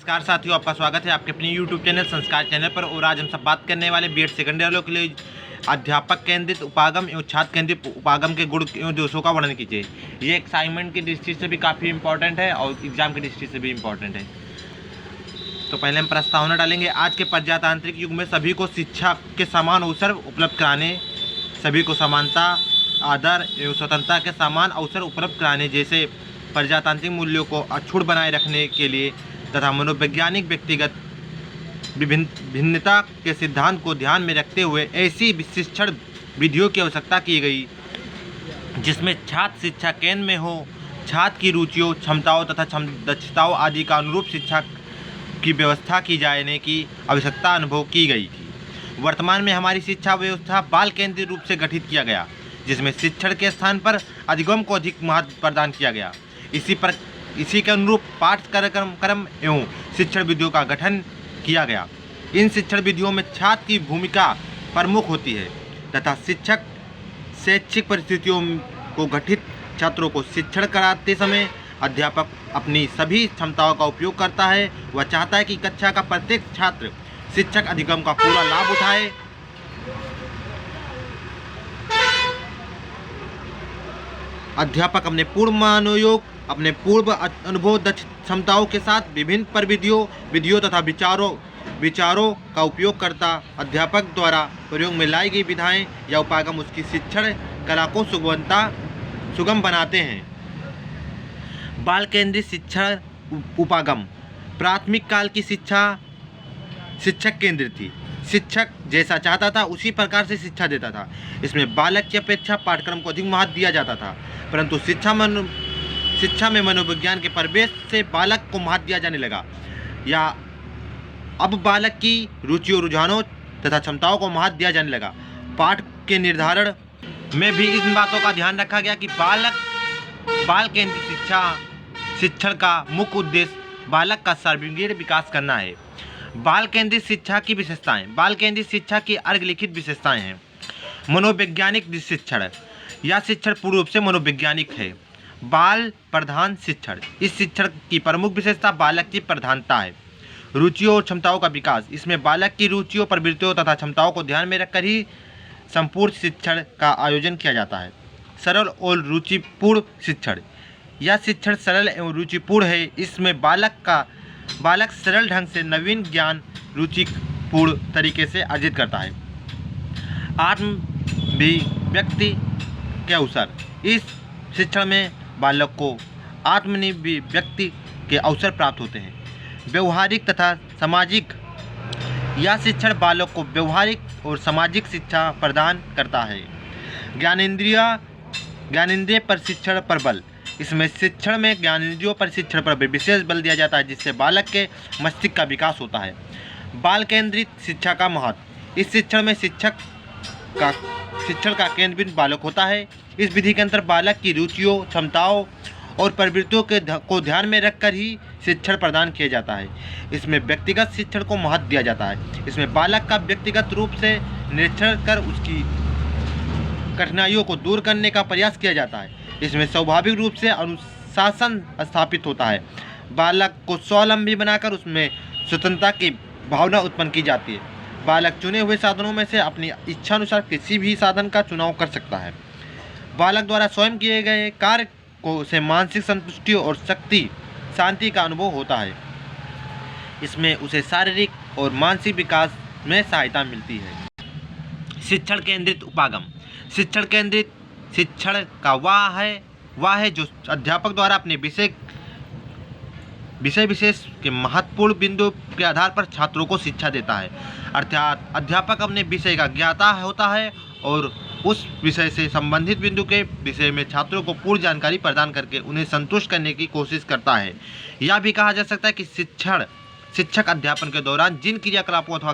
नमस्कार साथियों, आपका स्वागत है आपके अपने YouTube चैनल संस्कार चैनल पर। और आज हम सब बात करने वाले बीएड सेकेंड ईयर के लिए अध्यापक केंद्रित उपागम एवं छात्र केंद्रित उपागम के गुण एवं दोषों का वर्णन कीजिए। ये एक असाइनमेंट की दृष्टि से भी काफ़ी इंपॉर्टेंट है और एग्जाम की दृष्टि से भी इम्पॉर्टेंट है। तो पहले हम प्रस्तावना डालेंगे। आज के प्रजातांत्रिक युग में सभी को शिक्षा के समान अवसर उपलब्ध कराने, सभी को समानता, आदर एवं स्वतंत्रता के समान अवसर उपलब्ध कराने जैसे प्रजातांत्रिक मूल्यों को अक्षुण्ण बनाए रखने के लिए तथा मनोवैज्ञानिक व्यक्तिगत भिन्नता के सिद्धांत को ध्यान में रखते हुए ऐसी शिक्षण विधियों की आवश्यकता की गई जिसमें छात्र शिक्षा केंद्र में हो, छात्र की रुचियों, क्षमताओं तथा दक्षताओं आदि का अनुरूप शिक्षा की व्यवस्था की जाने की आवश्यकता अनुभव की गई थी। वर्तमान में हमारी शिक्षा व्यवस्था बाल केंद्रित रूप से गठित किया गया, जिसमें शिक्षण के स्थान पर अधिगम को अधिक महत्व प्रदान किया गया। इसी के अनुरूप पाठ्यक्रम एवं शिक्षण विधियों का गठन किया गया। इन शिक्षण विधियों में छात्र की भूमिका प्रमुख होती है तथा शिक्षक शैक्षिक परिस्थितियों को गठित छात्रों को शिक्षण कराते समय अध्यापक अपनी सभी क्षमताओं का उपयोग करता है। वह चाहता है कि कक्षा का प्रत्येक छात्र शिक्षक अधिगम का पूरा लाभ उठाए। अध्यापक अपने पूर्व अनुभव दक्ष क्षमताओं के साथ विभिन्न विधियों तथा विचारों का उपयोग करता। अध्यापक द्वारा प्रयोग में लाई गई विधाएं या उपागम उसकी शिक्षण कला को सुगम बनाते हैं। बाल केंद्रित शिक्षण उपागम। प्राथमिक काल की शिक्षा शिक्षक केंद्रित थी। शिक्षक जैसा चाहता था उसी प्रकार से शिक्षा देता था। इसमें बालक की अपेक्षा पाठ्यक्रम को अधिक महत्व दिया जाता था, परंतु शिक्षा में मनोविज्ञान के प्रवेश से बालक को महत्व दिया जाने लगा। या अब बालक की रुचियों, रुझानों तथा क्षमताओं को महत्व दिया जाने लगा। पाठ के निर्धारण में भी इन बातों का ध्यान रखा गया कि बाल केंद्रित शिक्षण का मुख्य उद्देश्य बालक का सर्वांगीण विकास करना है। बाल केंद्रित शिक्षा की विशेषताएं। बाल केंद्रित शिक्षा की अर्घलिखित विशेषताएं हैं। मनोवैज्ञानिक शिक्षण। यह शिक्षण पूर्ण रूप से मनोवैज्ञानिक है। बाल प्रधान शिक्षण। इस शिक्षण की प्रमुख विशेषता बालक की प्रधानता है। रुचियों और क्षमताओं का विकास। इसमें बालक की रुचियों, प्रवृत्तियों तथा क्षमताओं को ध्यान में रखकर ही संपूर्ण शिक्षण का आयोजन किया जाता है। सरल और रुचिपूर्ण शिक्षण। यह शिक्षण सरल एवं रुचिपूर्ण है। इसमें बालक सरल ढंग से नवीन ज्ञान रुचिपूर्ण तरीके से अर्जित करता है। आत्मभिव्यक्ति के अवसर। इस शिक्षण में बालक को आत्मनिर्भरता के अवसर प्राप्त होते हैं। व्यवहारिक तथा सामाजिक। यह शिक्षण बालक को व्यवहारिक और सामाजिक शिक्षा प्रदान करता है। ज्ञानेंद्रिय प्रशिक्षण पर बल। इसमें शिक्षण में ज्ञानेंद्रियों पर शिक्षण पर विशेष बल दिया जाता है, जिससे बालक के मस्तिष्क का विकास होता है। बाल केंद्रित शिक्षा का महत्व। इस शिक्षण में शिक्षण का केंद्र बालक होता है। इस विधि के अंतर्गत बालक की रुचियों, क्षमताओं और प्रवृत्तियों को ध्यान में रखकर ही शिक्षण प्रदान किया जाता है। इसमें व्यक्तिगत शिक्षण को महत्व दिया जाता है। इसमें बालक का व्यक्तिगत रूप से निरीक्षण कर उसकी कठिनाइयों को दूर करने का प्रयास किया जाता है। इसमें स्वाभाविक रूप से अनुशासन स्थापित होता है। बालक को स्वावलंबी बनाकर उसमें स्वतंत्रता की भावना उत्पन्न की जाती है। बालक चुने हुए साधनों में से अपनी इच्छानुसार किसी भी साधन का चुनाव कर सकता है। बालक द्वारा स्वयं किए गए कार्य से मानसिक संतुष्टि और शांति का अनुभव होता है। इसमें उसे शारीरिक और मानसिक विकास में सहायता मिलती है। शिक्षण केंद्रित उपागम। शिक्षण केंद्रित शिक्षण का वह है जो अध्यापक द्वारा अपने विषय विशेष के महत्वपूर्ण बिंदु के आधार पर छात्रों को शिक्षा देता है। अर्थात अध्यापक अपने विषय का ज्ञाता होता है और उस विषय से संबंधित बिंदु के विषय में छात्रों को पूर्ण जानकारी प्रदान करके उन्हें संतुष्ट करने की कोशिश करता है। यह भी कहा जा सकता है कि शिक्षक अध्यापन के दौरान जिन क्रियाकलापों अथवा